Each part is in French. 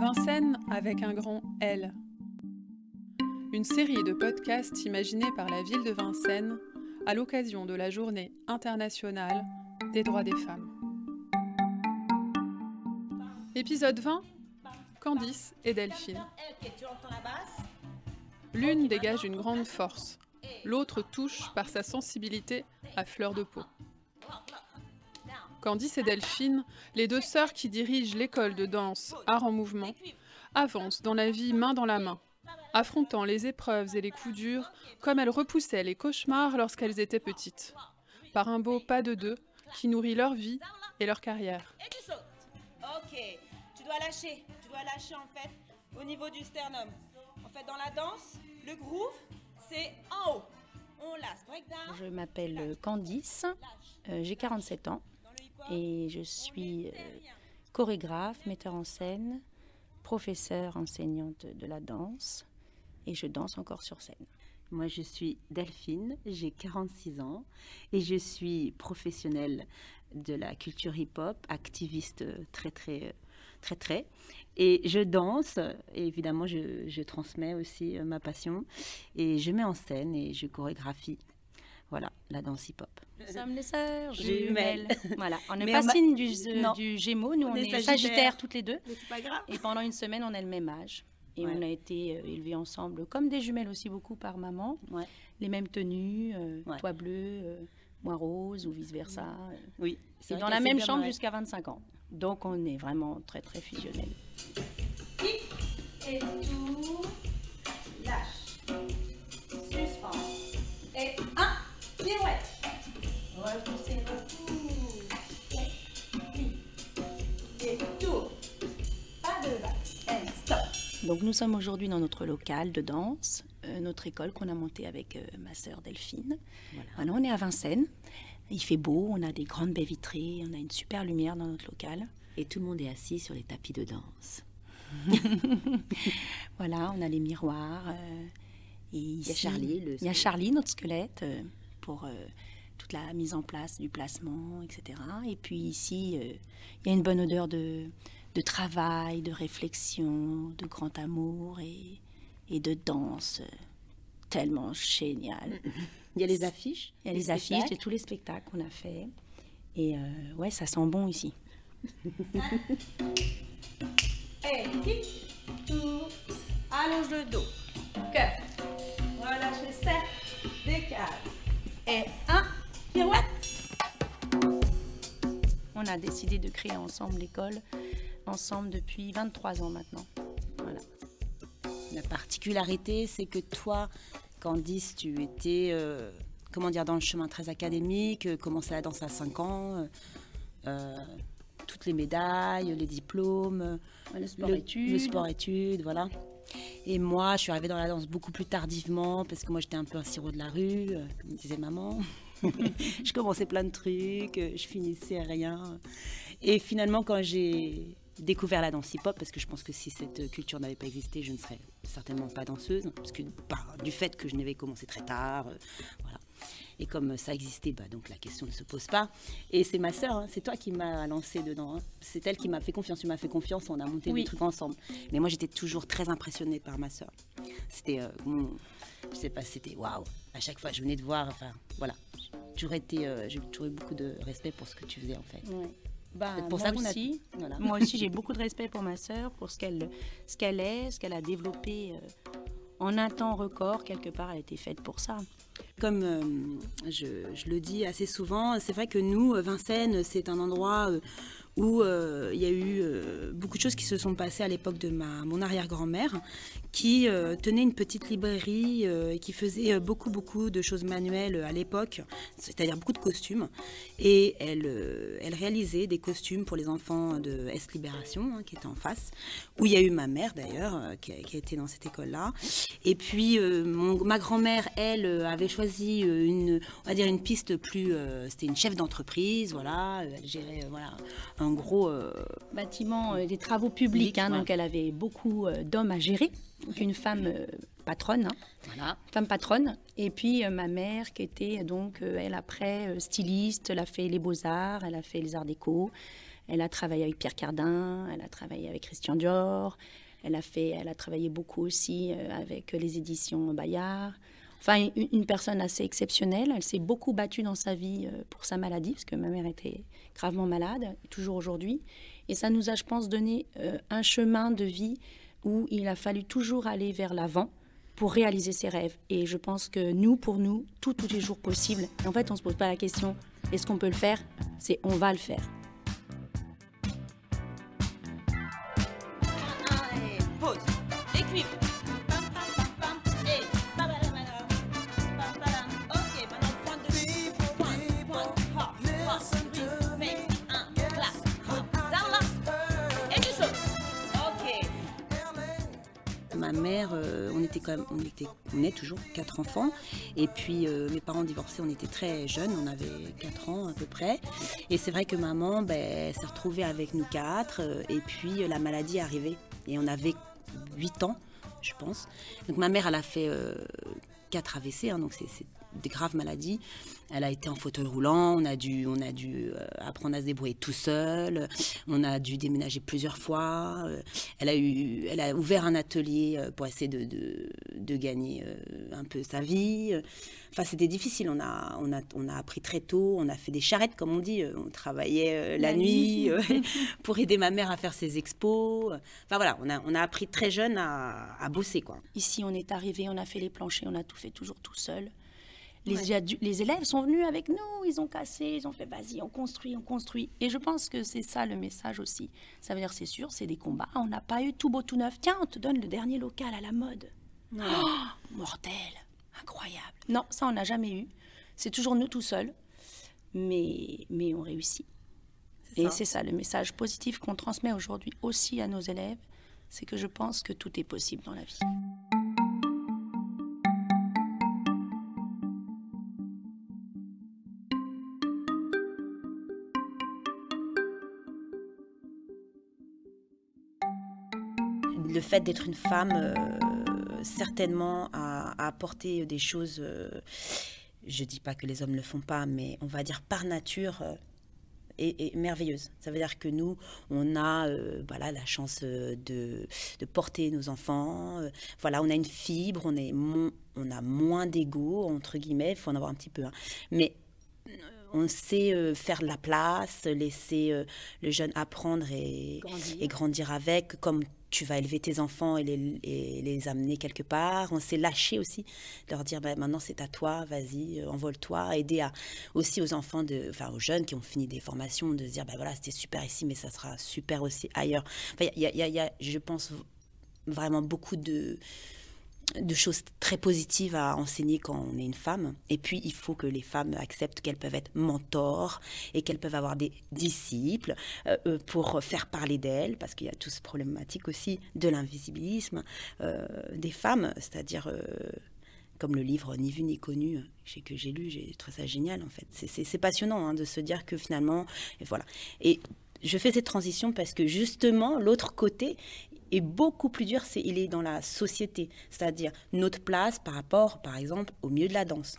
Vincennes avec un grand L. Une série de podcasts imaginés par la ville de Vincennes à l'occasion de la Journée internationale des droits des femmes. Épisode 20, Candice et Delphine. L'une dégage une grande force, l'autre touche par sa sensibilité à fleur de peau. Candice et Delphine, les deux sœurs qui dirigent l'école de danse Art en Mouvement, avancent dans la vie main dans la main, affrontant les épreuves et les coups durs comme elles repoussaient les cauchemars lorsqu'elles étaient petites, par un beau pas de deux qui nourrit leur vie et leur carrière. Et tu sautes. Ok, tu dois lâcher en fait au niveau du sternum. En fait dans la danse, le groove c'est en haut. On lâche, breakdown. Je m'appelle Candice, j'ai 47 ans et je suis chorégraphe, metteur en scène, professeure enseignante de la danse et je danse encore sur scène. Moi, je suis Delphine, j'ai 46 ans et je suis professionnelle de la culture hip-hop, activiste très. Et je danse, et évidemment, je transmets aussi ma passion et je mets en scène et je chorégraphie. Voilà, la danse hip-hop. Nous sommes les sœurs jumelles. Voilà, on n'est Mais pas signe du Gémeaux, nous on est Sagittaires toutes les deux. Mais c'est pas grave. Et pendant une semaine, on a le même âge. Et on a été élevés ensemble, comme des jumelles aussi beaucoup par maman. Ouais. Les mêmes tenues, toi bleu, moi rose ou vice-versa. Oui. Et dans la même chambre jusqu'à 25 ans. Donc on est vraiment très fusionnels. Et tout, lâche, suspend. Et un, pirouette. Repoussez, repousse. Et tout. Pas de vax. Et stop. Donc nous sommes aujourd'hui dans notre local de danse, notre école qu'on a montée avec ma sœur Delphine. Voilà, on est à Vincennes. Il fait beau, on a des grandes baies vitrées, on a une super lumière dans notre local. Et tout le monde est assis sur les tapis de danse. Voilà, on a les miroirs. Et ici, il y a Charlie, notre squelette, pour toute la mise en place du placement, etc. Et puis ici, il y a une bonne odeur de travail, de réflexion, de grand amour et de danse tellement génial. Il y a les affiches. Il y a les affiches de tous les spectacles qu'on a fait. Et ouais, ça sent bon ici. Et kick, tour, allonge le dos, cœur, relâche les cercles, décale. Et un, pirouette. On a décidé de créer ensemble l'école, ensemble depuis 23 ans maintenant. Voilà. La particularité, c'est que toi, Candice, tu étais dans le chemin très académique, commencé la danse à 5 ans, toutes les médailles, les diplômes, le sport-études, voilà. Et moi, je suis arrivée dans la danse beaucoup plus tardivement, parce que moi, j'étais un peu un sirop de la rue, comme disait maman. Je commençais plein de trucs, je finissais à rien. Et finalement, quand j'ai découvert la danse hip-hop, parce que je pense que si cette culture n'avait pas existé, je ne serais certainement pas danseuse, parce que du fait que je n'avais commencé très tard, voilà. Et comme ça existait, donc la question ne se pose pas. Et c'est ma sœur, c'est toi qui m'as lancée dedans. Hein. C'est elle qui m'a fait confiance. Tu m'as fait confiance, on a monté des trucs ensemble. Mais moi, j'étais toujours très impressionnée par ma sœur. C'était, je sais pas, c'était waouh. À chaque fois, je venais de voir, enfin, voilà. J'ai toujours eu beaucoup de respect pour ce que tu faisais, en fait. Ouais. Moi aussi, j'ai beaucoup de respect pour ma sœur, pour ce qu'elle est, ce qu'elle a développé en un temps record. Quelque part, elle a été faite pour ça. Comme je le dis assez souvent, c'est vrai que nous, Vincennes, c'est un endroit où il y a eu beaucoup de choses qui se sont passées à l'époque de mon arrière-grand-mère, qui tenait une petite librairie et qui faisait beaucoup de choses manuelles à l'époque, c'est-à-dire beaucoup de costumes. Et elle réalisait des costumes pour les enfants de S Libération, qui était en face, où il y a eu ma mère d'ailleurs, qui a été dans cette école-là. Et puis ma grand-mère, elle, avait choisi une piste plus... c'était une chef d'entreprise, voilà, elle gérait un gros... bâtiment des travaux publics, donc elle avait beaucoup d'hommes à gérer. Donc une femme patronne, femme patronne. Et puis ma mère qui était donc, elle après styliste, elle a fait les beaux-arts, elle a fait les arts déco, Elle a travaillé avec Pierre Cardin, elle a travaillé avec Christian Dior, elle a travaillé beaucoup aussi avec les éditions Bayard. Enfin, une personne assez exceptionnelle. Elle s'est beaucoup battue dans sa vie pour sa maladie, parce que ma mère était gravement malade, toujours aujourd'hui. Et ça nous a, je pense, donné un chemin de vie où il a fallu toujours aller vers l'avant pour réaliser ses rêves. Et je pense que pour nous, tout est toujours possible. Et en fait, on ne se pose pas la question, est-ce qu'on peut le faire? C'est on va le faire. Pause. Les cuivres. Ok, maintenant point de point. Ha, make un clap. Down là. Et tu sautes. Ok. Ma mère, on est toujours 4 enfants. Et puis mes parents divorcés, on était très jeunes, on avait 4 ans à peu près. Et c'est vrai que maman s'est retrouvée avec nous 4. Et puis la maladie est arrivée. Et on avait 8 ans, je pense. Donc ma mère, elle a fait 4 AVC, hein, donc c'est des graves maladies. Elle a été en fauteuil roulant, on a dû apprendre à se débrouiller tout seul, on a dû déménager plusieurs fois. Elle a ouvert un atelier pour essayer de gagner un peu sa vie. Enfin, c'était difficile, on a appris très tôt, on a fait des charrettes, comme on dit, on travaillait la nuit pour aider ma mère à faire ses expos. Enfin voilà, on a appris très jeune à bosser, quoi. Ici, on est arrivé, on a fait les planchers, on a tout fait toujours tout seul. Les élèves sont venus avec nous, ils ont cassé, ils ont fait vas-y, on construit. Et je pense que c'est ça le message aussi. Ça veut dire, c'est sûr, c'est des combats. On n'a pas eu tout beau, tout neuf. Tiens, on te donne le dernier local à la mode. Oh, mortel, incroyable. Non, ça, on n'a jamais eu. C'est toujours nous tout seuls, mais on réussit. Et c'est ça le message positif qu'on transmet aujourd'hui aussi à nos élèves, c'est que je pense que tout est possible dans la vie. Le fait d'être une femme, certainement, a apporté des choses, je ne dis pas que les hommes ne le font pas, mais on va dire par nature, est merveilleuse. Ça veut dire que nous, on a la chance de porter nos enfants. Voilà, on a une fibre, on a moins d'ego, entre guillemets, il faut en avoir un petit peu. Hein. Mais on sait faire de la place, laisser le jeune apprendre et grandir avec, comme tu vas élever tes enfants et les amener quelque part. On sait lâcher aussi, leur dire maintenant c'est à toi, vas-y, envole-toi. Aider aussi aux enfants, aux jeunes qui ont fini des formations, de se dire voilà, c'était super ici, mais ça sera super aussi ailleurs. Enfin, il y a, je pense, vraiment beaucoup de choses très positives à enseigner quand on est une femme. Et puis, il faut que les femmes acceptent qu'elles peuvent être mentors et qu'elles peuvent avoir des disciples pour faire parler d'elles, parce qu'il y a toute cette problématique aussi de l'invisibilisme des femmes, c'est-à-dire... comme le livre Ni vu ni connu que j'ai lu, j'ai trouvé ça génial en fait. C'est passionnant hein, de se dire que finalement... Et voilà. Et je fais cette transition parce que justement, l'autre côté est beaucoup plus dur, il est dans la société, c'est-à-dire notre place par rapport, par exemple, au milieu de la danse.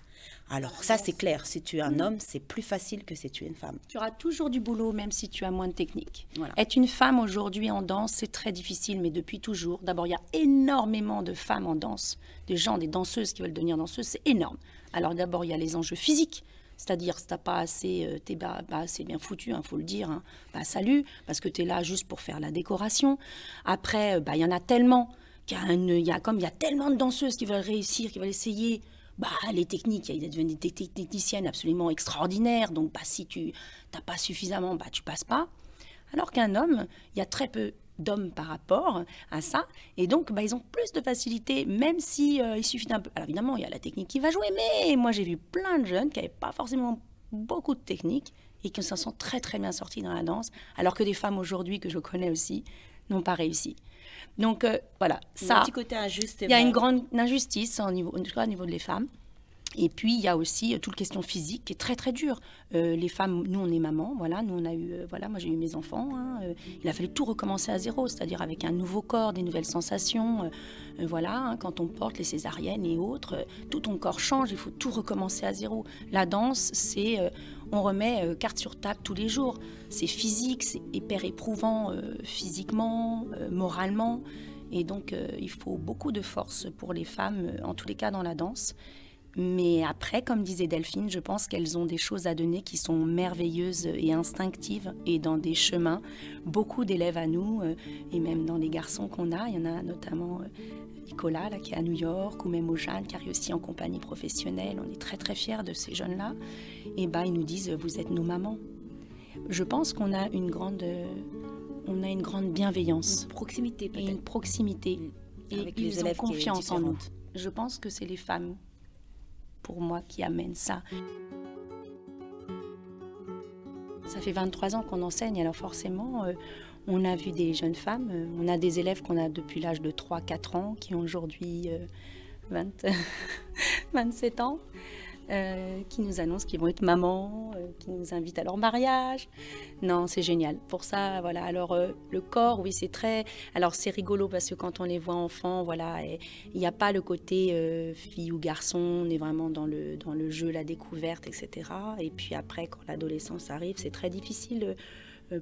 Alors ça, c'est clair, si tu es un homme, c'est plus facile que si tu es une femme. Tu auras toujours du boulot, même si tu as moins de technique. Voilà. Être une femme aujourd'hui en danse, c'est très difficile, mais depuis toujours. D'abord, il y a énormément de femmes en danse, des danseuses qui veulent devenir danseuses, c'est énorme. Alors d'abord, il y a les enjeux physiques. C'est-à-dire, si tu n'as pas assez, t'es assez bien foutu, faut le dire, hein, salut, parce que tu es là juste pour faire la décoration. Après, il y en a tellement, il y a tellement de danseuses qui veulent réussir, qui veulent essayer. Les techniques, il y a des techniciennes absolument extraordinaires, donc si tu n'as pas suffisamment, tu passes pas. Alors qu'un homme, il y a très peu d'hommes par rapport à ça, et donc ils ont plus de facilité, même si il suffit d'un peu. Alors évidemment, il y a la technique qui va jouer, mais moi j'ai vu plein de jeunes qui n'avaient pas forcément beaucoup de technique et qui s'en sont très très bien sortis dans la danse, alors que des femmes aujourd'hui que je connais aussi n'ont pas réussi. Donc voilà, ça, un petit côté injuste, il y a une grande injustice au niveau des femmes. Et puis, il y a aussi toute question physique qui est très, très dure. Les femmes, nous, on est maman, voilà, nous, on a eu, moi, j'ai eu mes enfants. Hein, il a fallu tout recommencer à zéro, c'est-à-dire avec un nouveau corps, des nouvelles sensations. Quand on porte les césariennes et autres, tout ton corps change, il faut tout recommencer à zéro. La danse, c'est, on remet carte sur table tous les jours. C'est physique, c'est hyper éprouvant physiquement, moralement. Et donc, il faut beaucoup de force pour les femmes, en tous les cas dans la danse. Mais après, comme disait Delphine, je pense qu'elles ont des choses à donner qui sont merveilleuses et instinctives. Et dans des chemins, beaucoup d'élèves à nous, et même dans les garçons qu'on a, il y en a notamment Nicolas, là, qui est à New York, ou même Ojane, qui arrive aussi en compagnie professionnelle. On est très très fiers de ces jeunes-là. Et ils nous disent, vous êtes nos mamans. Je pense qu'on a une grande bienveillance. Une proximité peut-être. Et une proximité. Et avec ils les ont élèves confiance en nous. Je pense que c'est les femmes, pour moi, qui amènent ça. Ça fait 23 ans qu'on enseigne, alors forcément, on a vu des jeunes femmes, on a des élèves qu'on a depuis l'âge de 3-4 ans, qui ont aujourd'hui 27 ans, qui nous annoncent qu'ils vont être mamans, qui nous invitent à leur mariage. Non, c'est génial. Pour ça, voilà. Alors, le corps, oui, c'est très... Alors, c'est rigolo parce que quand on les voit enfants, voilà, il n'y a pas le côté fille ou garçon, on est vraiment dans le jeu, la découverte, etc. Et puis après, quand l'adolescence arrive, c'est très difficile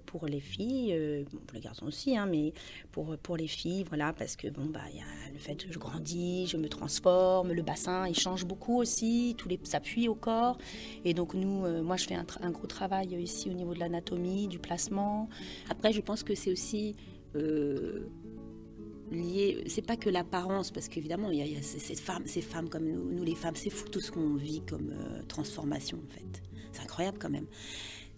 pour les filles, pour les garçons aussi, hein, mais pour les filles, voilà, parce que y a le fait que je grandis, je me transforme, le bassin, il change beaucoup aussi, tous les appuis au corps. Et donc moi, je fais un gros travail ici au niveau de l'anatomie, du placement. Après, je pense que c'est aussi lié, c'est pas que l'apparence, parce qu'évidemment, il y a ces femmes comme nous les femmes, c'est fou tout ce qu'on vit comme transformation, en fait. C'est incroyable quand même.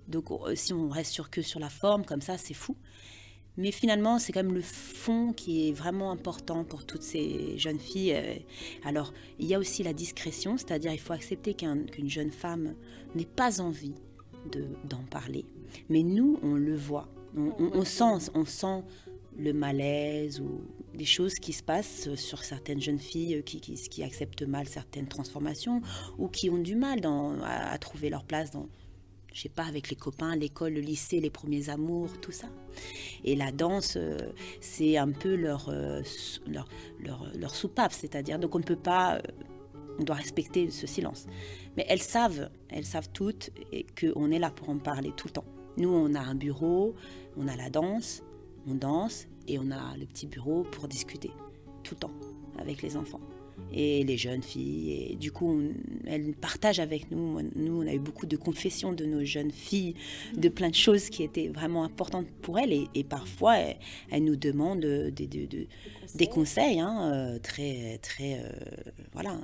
Donc, si on reste que sur la forme, comme ça, c'est fou. Mais finalement, c'est quand même le fond qui est vraiment important pour toutes ces jeunes filles. Alors, il y a aussi la discrétion, c'est-à-dire il faut accepter qu'une jeune femme n'ait pas envie d'en parler. Mais nous, on le voit. On sent le malaise ou des choses qui se passent sur certaines jeunes filles qui acceptent mal certaines transformations ou qui ont du mal à trouver leur place dans... Je sais pas, avec les copains, l'école, le lycée, les premiers amours, tout ça. Et la danse, c'est un peu leur soupape, c'est-à-dire, donc on ne peut pas, on doit respecter ce silence. Mais elles savent toutes qu'on est là pour en parler tout le temps. Nous, on a un bureau, on a la danse, on danse, et on a le petit bureau pour discuter, tout le temps, avec les enfants. Et les jeunes filles, et du coup elles partagent avec nous. Nous, on a eu beaucoup de confessions de nos jeunes filles, de plein de choses qui étaient vraiment importantes pour elles, et parfois elles nous demandent des conseils, hein, très voilà.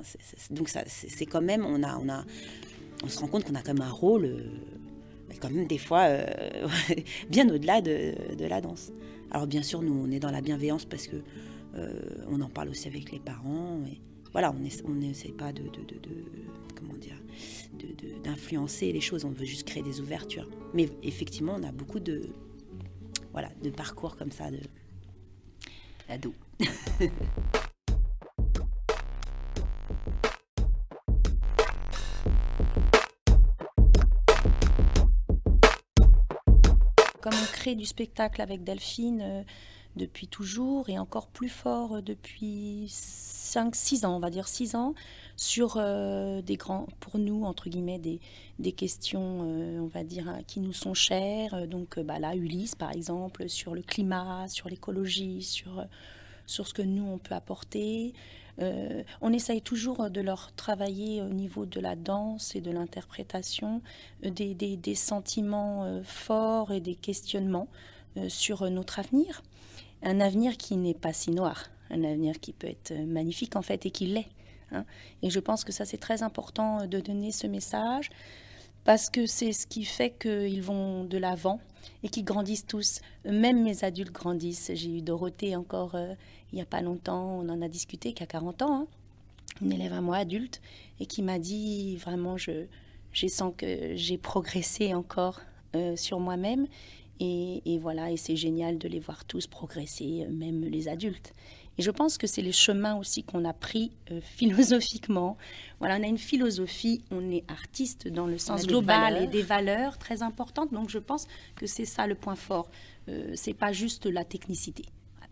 Donc ça, c'est quand même, on se rend compte qu'on a quand même un rôle, quand même des fois bien au-delà de la danse. Alors bien sûr, nous on est dans la bienveillance parce que on en parle aussi avec les parents. Et voilà, on n'essaie pas d'influencer les choses. On veut juste créer des ouvertures. Mais effectivement, on a beaucoup de parcours comme ça d'ados. Comme on crée du spectacle avec Delphine depuis toujours et encore plus fort depuis 5-6 ans, on va dire 6 ans, sur des grands, pour nous, entre guillemets, des questions, on va dire, qui nous sont chères. Donc là, Ulysse, par exemple, sur le climat, sur l'écologie, sur ce que nous, on peut apporter. On essaye toujours de leur travailler au niveau de la danse et de l'interprétation des sentiments forts et des questionnements sur notre avenir. Un avenir qui n'est pas si noir, un avenir qui peut être magnifique en fait et qui l'est. Hein. Et je pense que ça c'est très important de donner ce message parce que c'est ce qui fait qu'ils vont de l'avant et qu'ils grandissent tous. Même mes adultes grandissent. J'ai eu Dorothée encore il n'y a pas longtemps, on en a discuté, qui a 40 ans, hein, une élève à moi adulte, et qui m'a dit vraiment je sens que j'ai progressé encore sur moi-même. Et voilà, et c'est génial de les voir tous progresser, même les adultes. Et je pense que c'est les chemins aussi qu'on a pris philosophiquement. Voilà, on a une philosophie, on est artiste dans le sens global et des valeurs très importantes. Donc je pense que c'est ça le point fort. C'est pas juste la technicité.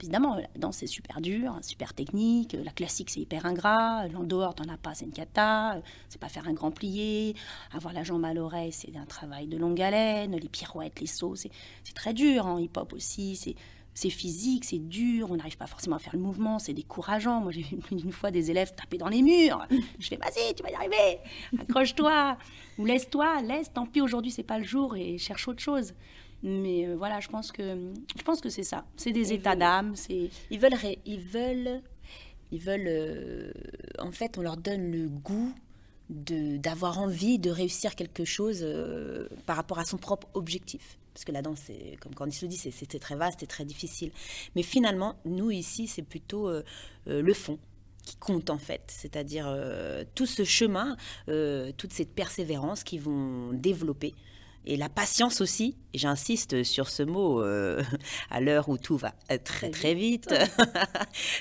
Évidemment, la danse, c'est super dur, super technique. La classique, c'est hyper ingrat. L'en dehors, t'en as pas, c'est une cata. C'est pas faire un grand plié. Avoir la jambe à l'oreille, c'est un travail de longue haleine. Les pirouettes, les sauts, c'est très dur. En hip-hop aussi, c'est physique, c'est dur. On n'arrive pas forcément à faire le mouvement. C'est décourageant. Moi, j'ai vu plus d'une fois des élèves taper dans les murs. Je fais, vas-y, tu vas y arriver. Accroche-toi. Ou laisse-toi. Tant pis, aujourd'hui, c'est pas le jour et cherche autre chose. Mais voilà, je pense que c'est ça. C'est des états d'âme. Ils veulent en fait, on leur donne le goût d'avoir envie de réussir quelque chose par rapport à son propre objectif. Parce que la danse, comme Candice le dit, c'est très vaste et très difficile. Mais finalement, nous ici, c'est plutôt le fond qui compte en fait. C'est-à-dire tout ce chemin, toute cette persévérance qu'ils vont développer. Et la patience aussi, et j'insiste sur ce mot à l'heure où tout va très très vite,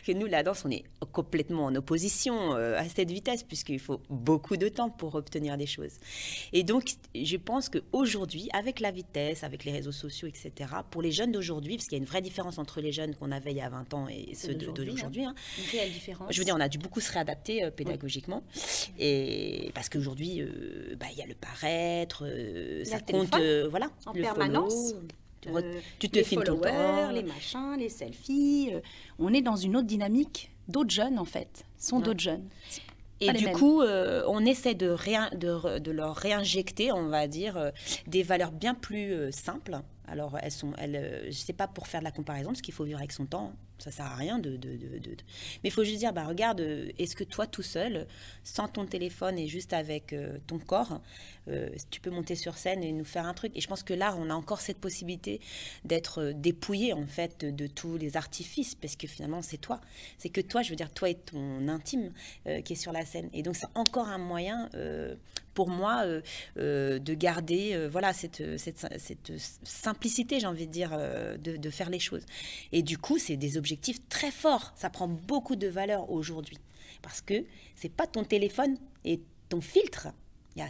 que nous, la danse, on est complètement en opposition à cette vitesse, puisqu'il faut beaucoup de temps pour obtenir des choses. Et donc, je pense qu'aujourd'hui, avec la vitesse, avec les réseaux sociaux, etc., pour les jeunes d'aujourd'hui, parce qu'il y a une vraie différence entre les jeunes qu'on avait il y a 20 ans et ceux d'aujourd'hui. Hein. Une réelle différence. Je veux dire, on a dû beaucoup se réadapter pédagogiquement, et parce qu'aujourd'hui, il y a le paraître, ça compte, voilà, en le permanence. Tu te filmes tout le temps. Les machins, les selfies. On est dans une autre dynamique. D'autres jeunes, en fait, sont d'autres jeunes. Et du coup, on essaie de leur réinjecter, on va dire, des valeurs bien plus simples. Alors, je ne sais pas pour faire de la comparaison, parce qu'il faut vivre avec son temps. Ça ne sert à rien Mais il faut juste dire, regarde, est-ce que toi, tout seul, sans ton téléphone et juste avec ton corps, tu peux monter sur scène et nous faire un truc. Et je pense que là, on a encore cette possibilité d'être dépouillé, en fait, de tous les artifices, parce que finalement, c'est toi. C'est que toi, je veux dire, toi et ton intime qui est sur la scène. Et donc, c'est encore un moyen pour moi de garder voilà, cette simplicité, j'ai envie de dire, de faire les choses. Et du coup, c'est des objectifs très forts. Ça prend beaucoup de valeur aujourd'hui. Parce que c'est pas ton téléphone et ton filtre.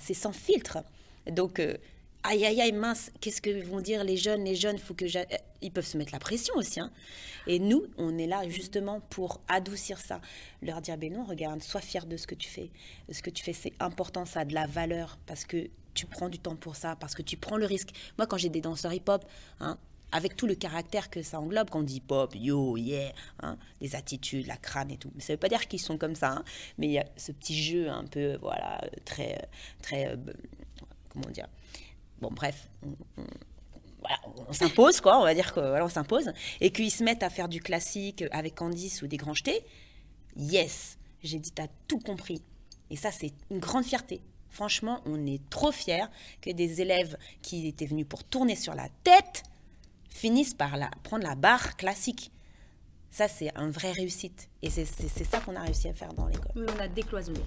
C'est sans filtre. Donc, aïe, aïe, aïe, mince, qu'est-ce que vont dire les jeunes? Faut que ils peuvent se mettre la pression aussi. Hein. Et nous, on est là justement pour adoucir ça. Leur dire, non, regarde, sois fier de ce que tu fais. Ce que tu fais, c'est important, ça a de la valeur. Parce que tu prends du temps pour ça, parce que tu prends le risque. Moi, quand j'ai des danseurs hip-hop, avec tout le caractère que ça englobe, quand on dit pop, yo, yeah, les attitudes, la crâne et tout. Mais ça ne veut pas dire qu'ils sont comme ça, mais il y a ce petit jeu un peu, voilà, très, très, comment dire. Bon, bref, on s'impose, quoi, on va dire qu'on s'impose, et qu'ils se mettent à faire du classique avec Candice ou des grands jetés. Yes, j'ai dit, t'as tout compris. Et ça, c'est une grande fierté. Franchement, on est trop fiers que des élèves qui étaient venus pour tourner sur la tête finissent par prendre la barre classique. Ça, c'est une vraie réussite. Et c'est ça qu'on a réussi à faire dans l'école. Oui, on a décloisonné.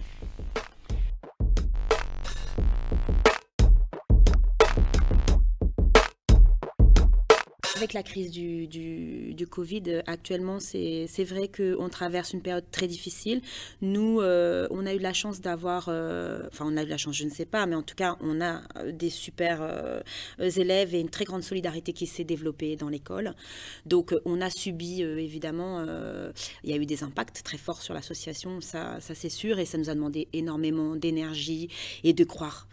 Avec la crise du Covid, actuellement, c'est vrai qu'on traverse une période très difficile. Nous, on a eu la chance d'avoir... on a eu la chance, je ne sais pas, mais en tout cas, on a des super élèves et une très grande solidarité qui s'est développée dans l'école. Donc, on a subi, évidemment, il y a eu des impacts très forts sur l'association, ça c'est sûr, et ça nous a demandé énormément d'énergie et de croire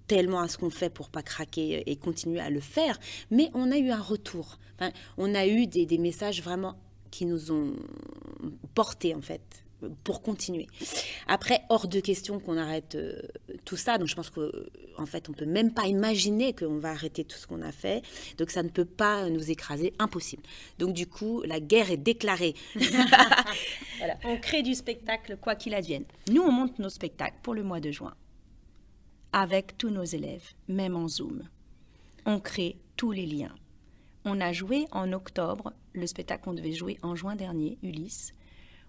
tellement à ce qu'on fait pour pas craquer et continuer à le faire, mais on a eu un retour. On a eu des messages vraiment qui nous ont portés, en fait, pour continuer. Après, hors de question qu'on arrête tout ça, donc je pense qu'en fait, on peut même pas imaginer qu'on va arrêter tout ce qu'on a fait, donc ça ne peut pas nous écraser, impossible. Donc du coup, la guerre est déclarée. Voilà. On crée du spectacle, quoi qu'il advienne. Nous, on monte nos spectacles pour le mois de juin, avec tous nos élèves, même en Zoom. On crée tous les liens. On a joué en octobre, le spectacle qu'on devait jouer en juin dernier, Ulysse.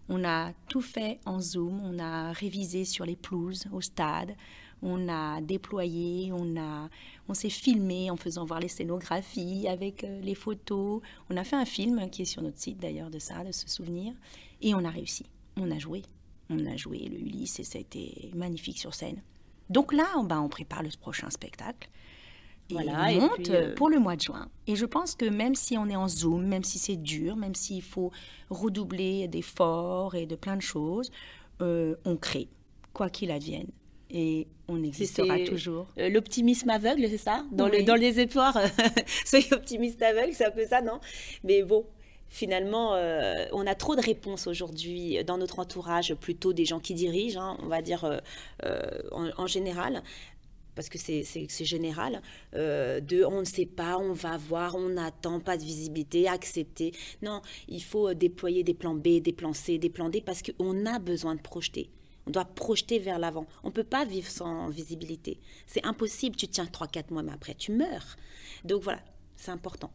On a tout fait en Zoom, on a révisé sur les pelouses au stade, on a déployé, on s'est filmé en faisant voir les scénographies avec les photos. On a fait un film qui est sur notre site d'ailleurs de ça, de ce souvenir, et on a réussi. On a joué le Ulysse et ça a été magnifique sur scène. Donc là, on prépare le prochain spectacle. Et Voilà, on et monte puis, pour le mois de juin. Et je pense que même si on est en Zoom, même si c'est dur, même s'il faut redoubler d'efforts et de plein de choses, on crée, quoi qu'il advienne. Et on existera toujours. L'optimisme aveugle, c'est ça? Dans Oui. le désespoir, soyez optimiste aveugle, c'est un peu ça, non? Mais bon, finalement, on a trop de réponses aujourd'hui dans notre entourage, plutôt des gens qui dirigent, hein, on va dire en général, parce que c'est général, on ne sait pas, on va voir, on attend, pas de visibilité, accepter. Non, il faut déployer des plans B, des plans C, des plans D, parce qu'on a besoin de projeter. On doit projeter vers l'avant. On ne peut pas vivre sans visibilité. C'est impossible, tu tiens 3-4 mois, mais après tu meurs. Donc voilà, c'est important.